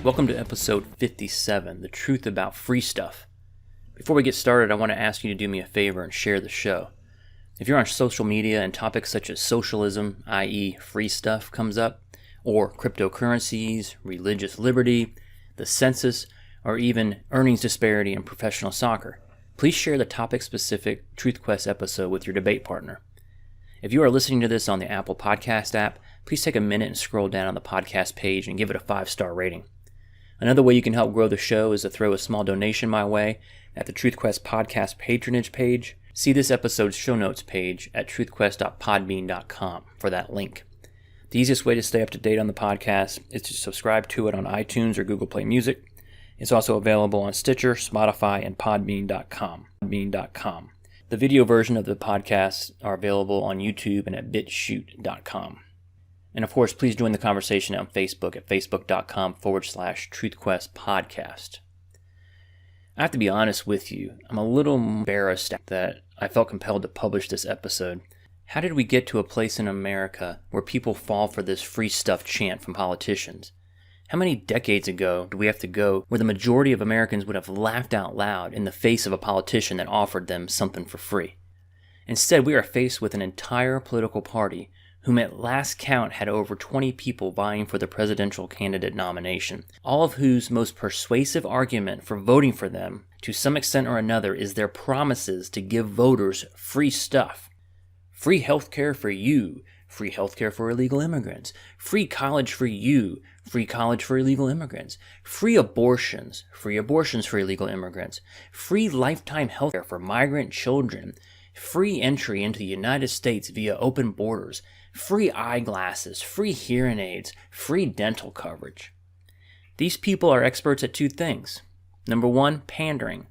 Welcome to episode 57, The Truth About Free Stuff. Before we get started, I want to ask you to do me a favor and share the show. If you're on social media and topics such as socialism, i.e. free stuff, comes up, or cryptocurrencies, religious liberty, the census, or even earnings disparity in professional soccer, please share the topic-specific Truth Quest episode with your debate partner. If you are listening to this on the Apple Podcast app, please take a minute and scroll down on the podcast page and give it a 5-star rating. Another way you can help grow the show is to throw a small donation my way at the Truth Quest podcast patronage page. See this episode's show notes page at truthquest.podbean.com for that link. The easiest way to stay up to date on the podcast is to subscribe to it on iTunes or Google Play Music. It's also available on Stitcher, Spotify, and podbean.com. The video version of the podcast are available on YouTube and at bitshoot.com. And of course, please join the conversation on Facebook at facebook.com/TruthQuestPodcast. I have to be honest with you, I'm a little embarrassed that I felt compelled to publish this episode. How did we get to a place in America where people fall for this free stuff chant from politicians? How many decades ago do we have to go where the majority of Americans would have laughed out loud in the face of a politician that offered them something for free? Instead, we are faced with an entire political party whom at last count had over 20 people vying for the presidential candidate nomination, all of whose most persuasive argument for voting for them, to some extent or another, is their promises to give voters free stuff. Free healthcare for you, free healthcare for illegal immigrants, free college for you, free college for illegal immigrants, free abortions for illegal immigrants, free lifetime healthcare for migrant children, free entry into the United States via open borders, free eyeglasses, free hearing aids, free dental coverage. These people are experts at two things. Number one, pandering.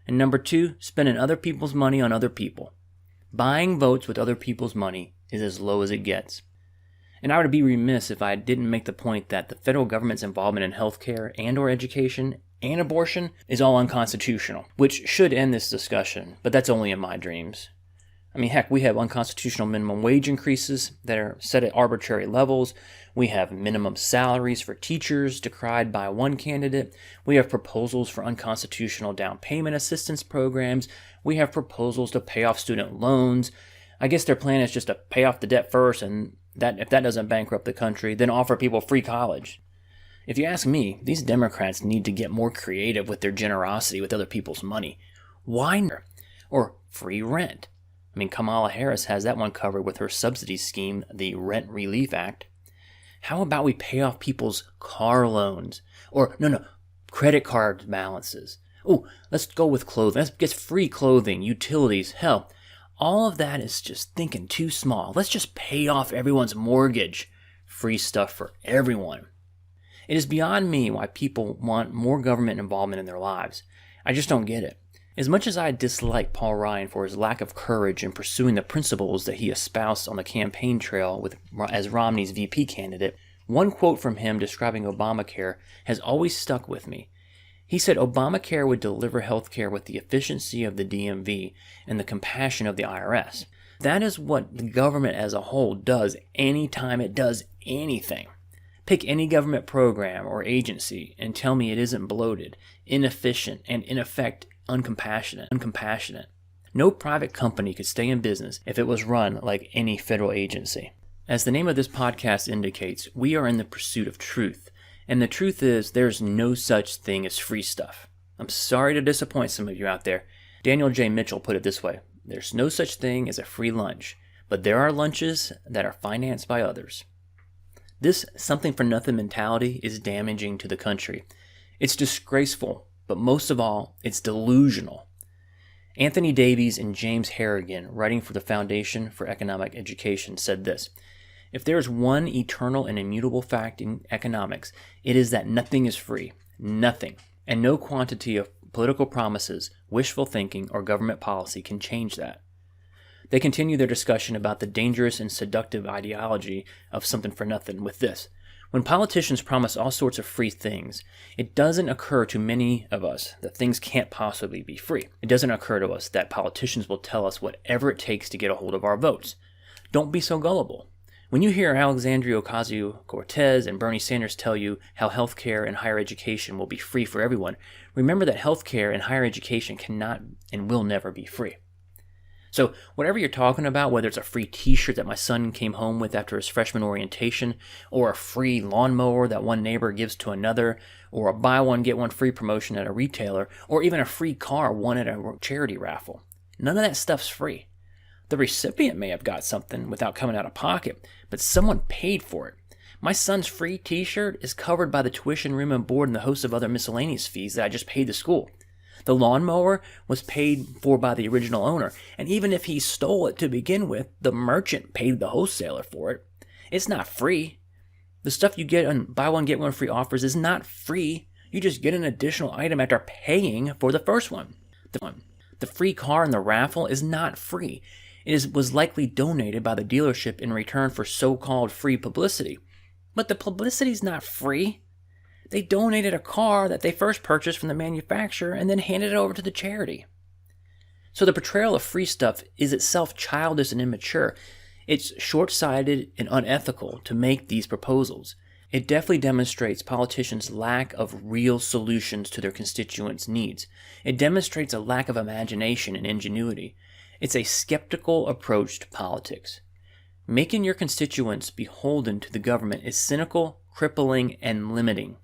And number two, spending other people's money on other people. Buying votes with other people's money is as low as it gets. And I would be remiss if I didn't make the point that the federal government's involvement in healthcare and or education and abortion is all unconstitutional, which should end this discussion, but that's only in my dreams. I mean, heck, we have unconstitutional minimum wage increases that are set at arbitrary levels. We have minimum salaries for teachers decried by one candidate. We have proposals for unconstitutional down payment assistance programs. We have proposals to pay off student loans. I guess their plan is just to pay off the debt first, and that if that doesn't bankrupt the country, then offer people free college. If you ask me, these Democrats need to get more creative with their generosity with other people's money. Why not? Or free rent. I mean, Kamala Harris has that one covered with her subsidy scheme, the Rent Relief Act. How about we pay off people's car loans? Or, credit card balances. Oh, let's go with clothing. Let's get free clothing, utilities, hell. All of that is just thinking too small. Let's just pay off everyone's mortgage. Free stuff for everyone. It is beyond me why people want more government involvement in their lives. I just don't get it. As much as I dislike Paul Ryan for his lack of courage in pursuing the principles that he espoused on the campaign trail as Romney's VP candidate, one quote from him describing Obamacare has always stuck with me. He said Obamacare would deliver health care with the efficiency of the DMV and the compassion of the IRS. That is what the government as a whole does anytime it does anything. Pick any government program or agency and tell me it isn't bloated, inefficient, and in effect uncompassionate. No private company could stay in business if it was run like any federal agency. As the name of this podcast indicates, we are in the pursuit of truth. And the truth is, there's no such thing as free stuff. I'm sorry to disappoint some of you out there. Daniel J. Mitchell put it this way: there's no such thing as a free lunch, but there are lunches that are financed by others. This something-for-nothing mentality is damaging to the country. It's disgraceful, but most of all, it's delusional. Anthony Davies and James Harrigan, writing for the Foundation for Economic Education, said this: if there is one eternal and immutable fact in economics, it is that nothing is free. Nothing. And no quantity of political promises, wishful thinking, or government policy can change that. They continue their discussion about the dangerous and seductive ideology of something for nothing with this: when politicians promise all sorts of free things, it doesn't occur to many of us that things can't possibly be free. It doesn't occur to us that politicians will tell us whatever it takes to get a hold of our votes. Don't be so gullible. When you hear Alexandria Ocasio-Cortez and Bernie Sanders tell you how healthcare and higher education will be free for everyone, remember that healthcare and higher education cannot and will never be free. So whatever you're talking about, whether it's a free t-shirt that my son came home with after his freshman orientation, or a free lawnmower that one neighbor gives to another, or a buy one get one free promotion at a retailer, or even a free car won at a charity raffle, none of that stuff's free. The recipient may have got something without coming out of pocket, but someone paid for it. My son's free t-shirt is covered by the tuition, room and board and the host of other miscellaneous fees that I just paid the school. The lawnmower was paid for by the original owner, and even if he stole it to begin with, the merchant paid the wholesaler for it. It's not free. The stuff you get on buy one, get one free offers is not free. You just get an additional item after paying for the first one. The free car in the raffle is not free. Was likely donated by the dealership in return for so-called free publicity. But the publicity's not free. They donated a car that they first purchased from the manufacturer and then handed it over to the charity. So the portrayal of free stuff is itself childish and immature. It's short-sighted and unethical to make these proposals. It definitely demonstrates politicians' lack of real solutions to their constituents' needs. It demonstrates a lack of imagination and ingenuity. It's a skeptical approach to politics. Making your constituents beholden to the government is cynical, crippling, and limiting.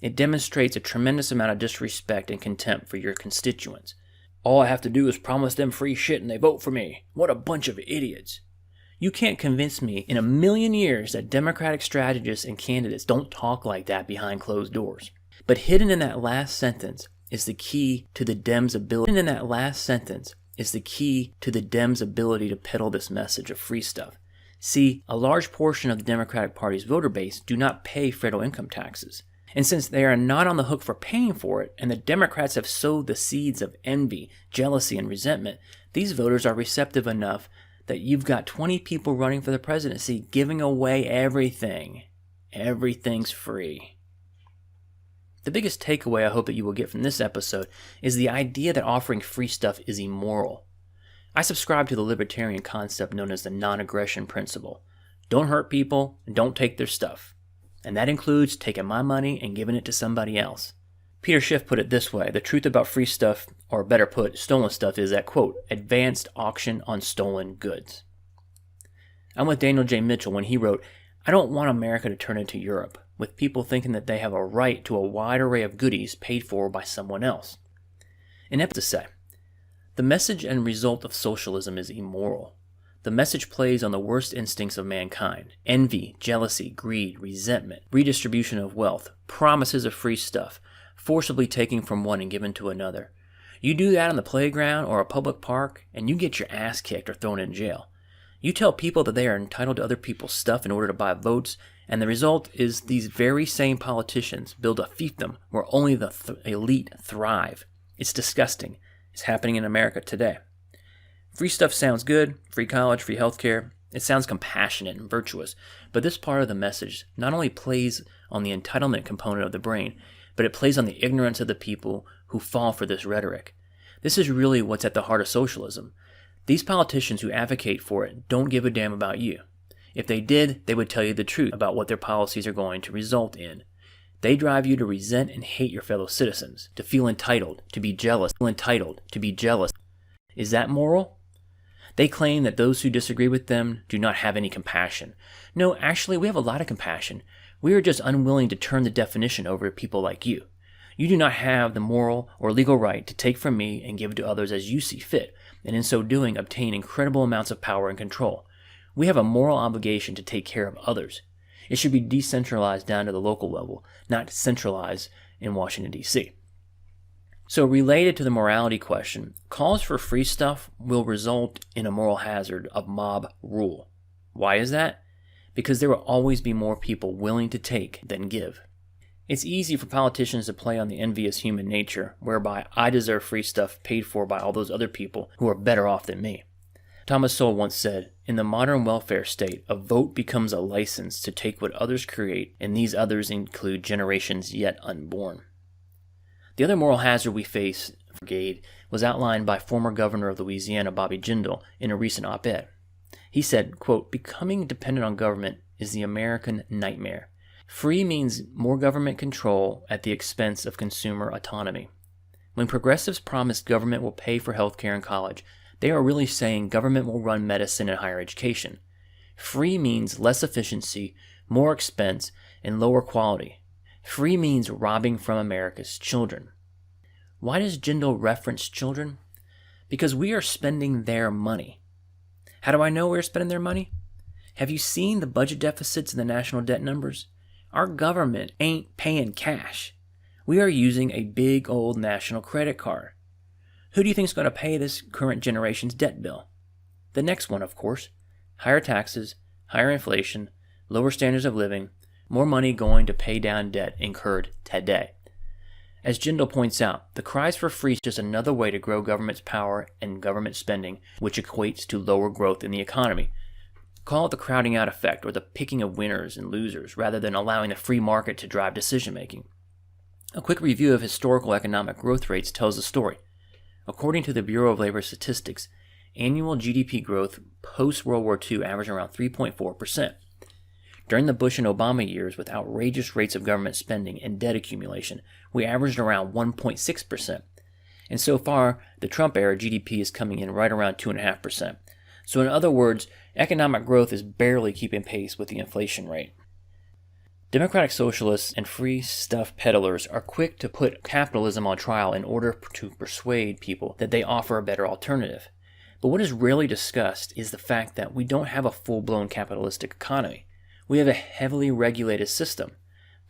It demonstrates a tremendous amount of disrespect and contempt for your constituents. All I have to do is promise them free shit and they vote for me. What a bunch of idiots. You can't convince me in a million years that Democratic strategists and candidates don't talk like that behind closed doors. But hidden in that last sentence is the key to the Dems' ability to peddle this message of free stuff. See, a large portion of the Democratic Party's voter base do not pay federal income taxes. And since they are not on the hook for paying for it, and the Democrats have sowed the seeds of envy, jealousy, and resentment, these voters are receptive enough that you've got 20 people running for the presidency giving away everything. Everything's free. The biggest takeaway I hope that you will get from this episode is the idea that offering free stuff is immoral. I subscribe to the libertarian concept known as the non-aggression principle. Don't hurt people and don't take their stuff. And that includes taking my money and giving it to somebody else. Peter Schiff put it this way: the truth about free stuff, or better put, stolen stuff, is that, quote, advanced auction on stolen goods. I'm with Daniel J. Mitchell when he wrote, I don't want America to turn into Europe, with people thinking that they have a right to a wide array of goodies paid for by someone else. And to say, the message and result of socialism is immoral. The message plays on the worst instincts of mankind: envy, jealousy, greed, resentment, redistribution of wealth, promises of free stuff, forcibly taking from one and given to another. You do that on the playground or a public park, and you get your ass kicked or thrown in jail. You tell people that they are entitled to other people's stuff in order to buy votes, and the result is these very same politicians build a fiefdom where only the elite thrive. It's disgusting. It's happening in America today. Free stuff sounds good, free college, free healthcare. It sounds compassionate and virtuous, but this part of the message not only plays on the entitlement component of the brain, but it plays on the ignorance of the people who fall for this rhetoric. This is really what's at the heart of socialism. These politicians who advocate for it don't give a damn about you. If they did, they would tell you the truth about what their policies are going to result in. They drive you to resent and hate your fellow citizens, to feel entitled, to be jealous. Is that moral? They claim that those who disagree with them do not have any compassion. No, actually, we have a lot of compassion. We are just unwilling to turn the definition over to people like you. You do not have the moral or legal right to take from me and give it to others as you see fit, and in so doing obtain incredible amounts of power and control. We have a moral obligation to take care of others. It should be decentralized down to the local level, not centralized in Washington, D.C. So related to the morality question, calls for free stuff will result in a moral hazard of mob rule. Why is that? Because there will always be more people willing to take than give. It's easy for politicians to play on the envious human nature, whereby I deserve free stuff paid for by all those other people who are better off than me. Thomas Sowell once said, in the modern welfare state, a vote becomes a license to take what others create, and these others include generations yet unborn. The other moral hazard we face, brigade, was outlined by former governor of Louisiana, Bobby Jindal, in a recent op-ed. He said, quote, "Becoming dependent on government is the American nightmare. Free means more government control at the expense of consumer autonomy. When progressives promise government will pay for healthcare and college, they are really saying government will run medicine and higher education. Free means less efficiency, more expense, and lower quality. Free means robbing from America's children." Why does Jindal reference children? Because we are spending their money. How do I know we're spending their money? Have you seen the budget deficits and the national debt numbers? Our government ain't paying cash. We are using a big old national credit card. Who do you think is going to pay this current generation's debt bill? The next one, of course. Higher taxes, higher inflation, lower standards of living, more money going to pay down debt incurred today. As Jindal points out, the cries for free is just another way to grow government's power and government spending, which equates to lower growth in the economy. Call it the crowding out effect or the picking of winners and losers, rather than allowing the free market to drive decision-making. A quick review of historical economic growth rates tells the story. According to the Bureau of Labor Statistics, annual GDP growth post-World War II averaged around 3.4%. During the Bush and Obama years, with outrageous rates of government spending and debt accumulation, we averaged around 1.6%. And so far, the Trump-era GDP is coming in right around 2.5%. So in other words, economic growth is barely keeping pace with the inflation rate. Democratic socialists and free stuff peddlers are quick to put capitalism on trial in order to persuade people that they offer a better alternative. But what is rarely discussed is the fact that we don't have a full-blown capitalistic economy. We have a heavily regulated system.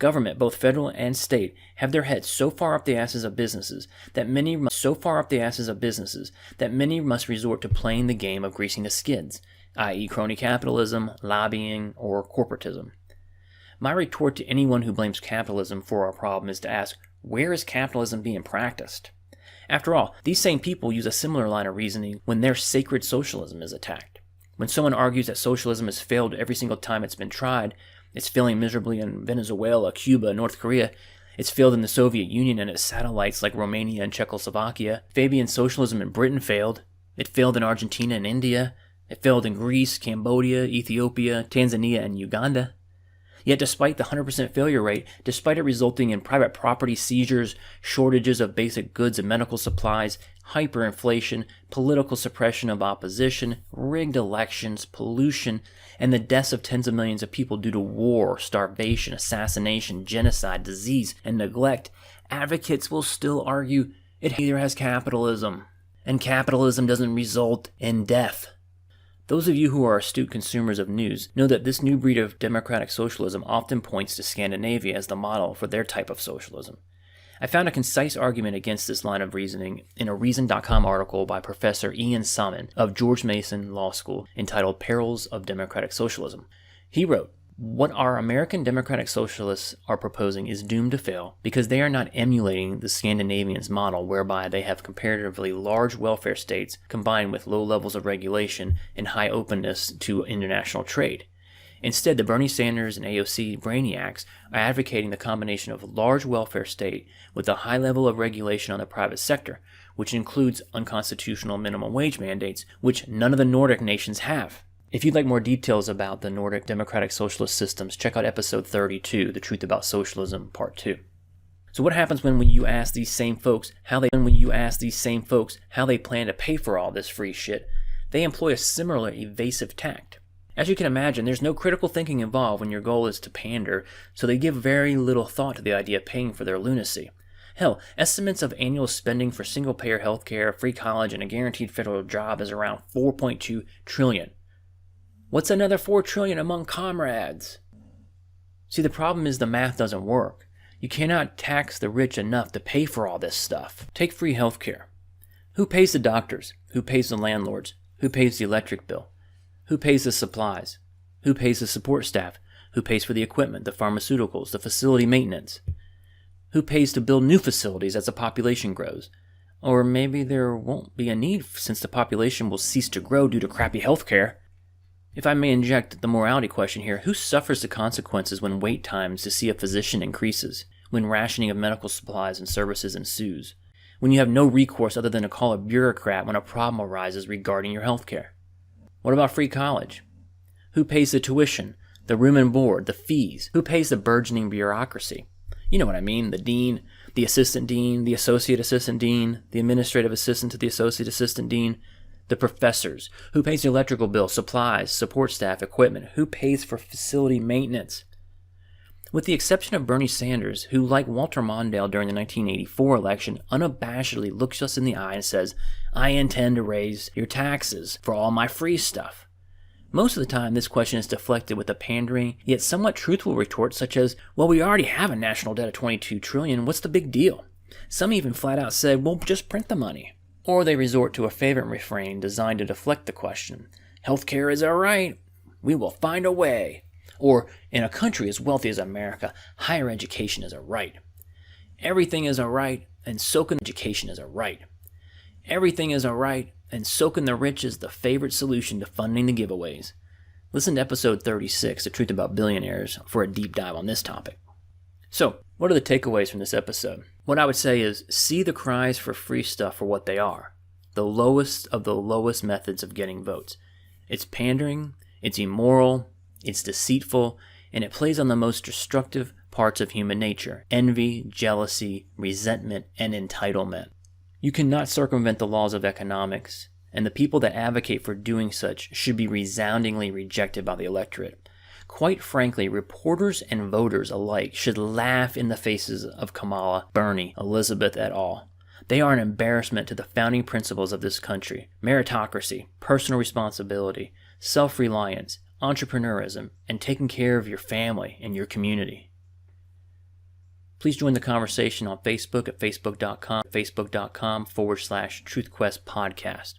Government, both federal and state, have their heads so far up the asses of businesses that many must resort to playing the game of greasing the skids, i.e. crony capitalism, lobbying, or corporatism. My retort to anyone who blames capitalism for our problem is to ask, where is capitalism being practiced? After all, these same people use a similar line of reasoning when their sacred socialism is attacked. When someone argues that socialism has failed every single time it's been tried, it's failing miserably in Venezuela, Cuba, North Korea, it's failed in the Soviet Union and its satellites like Romania and Czechoslovakia, Fabian socialism in Britain failed, it failed in Argentina and India, it failed in Greece, Cambodia, Ethiopia, Tanzania, and Uganda. Yet despite the 100% failure rate, despite it resulting in private property seizures, shortages of basic goods and medical supplies, hyperinflation, political suppression of opposition, rigged elections, pollution, and the deaths of tens of millions of people due to war, starvation, assassination, genocide, disease, and neglect, advocates will still argue it either has capitalism, and capitalism doesn't result in death. Those of you who are astute consumers of news know that this new breed of democratic socialism often points to Scandinavia as the model for their type of socialism. I found a concise argument against this line of reasoning in a Reason.com article by Professor Ian Salmon of George Mason Law School entitled Perils of Democratic Socialism. He wrote, "What our American democratic socialists are proposing is doomed to fail because they are not emulating the Scandinavians' model whereby they have comparatively large welfare states combined with low levels of regulation and high openness to international trade. Instead, the Bernie Sanders and AOC brainiacs are advocating the combination of a large welfare state with a high level of regulation on the private sector, which includes unconstitutional minimum wage mandates, which none of the Nordic nations have." If you'd like more details about the Nordic democratic socialist systems, check out episode 32, The Truth About Socialism, Part 2. So what happens when you ask these same folks how they plan to pay for all this free shit? They employ a similar evasive tact. As you can imagine, there's no critical thinking involved when your goal is to pander, so they give very little thought to the idea of paying for their lunacy. Hell, estimates of annual spending for single-payer healthcare, free college, and a guaranteed federal job is around $4.2 trillion. What's another $4 trillion among comrades? See, the problem is the math doesn't work. You cannot tax the rich enough to pay for all this stuff. Take free healthcare. Who pays the doctors? Who pays the landlords? Who pays the electric bill? Who pays the supplies? Who pays the support staff? Who pays for the equipment, the pharmaceuticals, the facility maintenance? Who pays to build new facilities as the population grows? Or maybe there won't be a need since the population will cease to grow due to crappy healthcare. If I may inject the morality question here, who suffers the consequences when wait times to see a physician increases, when rationing of medical supplies and services ensues, when you have no recourse other than to call a bureaucrat when a problem arises regarding your healthcare? What about free college? Who pays the tuition, the room and board, the fees? Who pays the burgeoning bureaucracy? You know what I mean, the dean, the assistant dean, the associate assistant dean, the administrative assistant to the associate assistant dean, the professors. Who pays the electrical bill, supplies, support staff, equipment? Who pays for facility maintenance? With the exception of Bernie Sanders, who, like Walter Mondale during the 1984 election, unabashedly looks us in the eye and says, "I intend to raise your taxes for all my free stuff." Most of the time, this question is deflected with a pandering, yet somewhat truthful retort such as, "Well, we already have a national debt of $22 trillion, what's the big deal?" Some even flat out say, "Well, just print the money." Or they resort to a favorite refrain designed to deflect the question. "Healthcare is our right. We will find a way." Or, "In a country as wealthy as America, higher education is a right." Everything is a right, and soaking education is a right. Everything is a right, and soaking the rich is the favorite solution to funding the giveaways. Listen to episode 36, The Truth About Billionaires, for a deep dive on this topic. So, what are the takeaways from this episode? What I would say is, see the cries for free stuff for what they are. The lowest of the lowest methods of getting votes. It's pandering, it's immoral, it's deceitful, and it plays on the most destructive parts of human nature: envy, jealousy, resentment, and entitlement. You cannot circumvent the laws of economics, and the people that advocate for doing such should be resoundingly rejected by the electorate. Quite frankly, reporters and voters alike should laugh in the faces of Kamala, Bernie, Elizabeth et al. They are an embarrassment to the founding principles of this country: meritocracy, personal responsibility, self-reliance, entrepreneurism, and taking care of your family and your community. Please join the conversation on Facebook at facebook.com/truthquest podcast.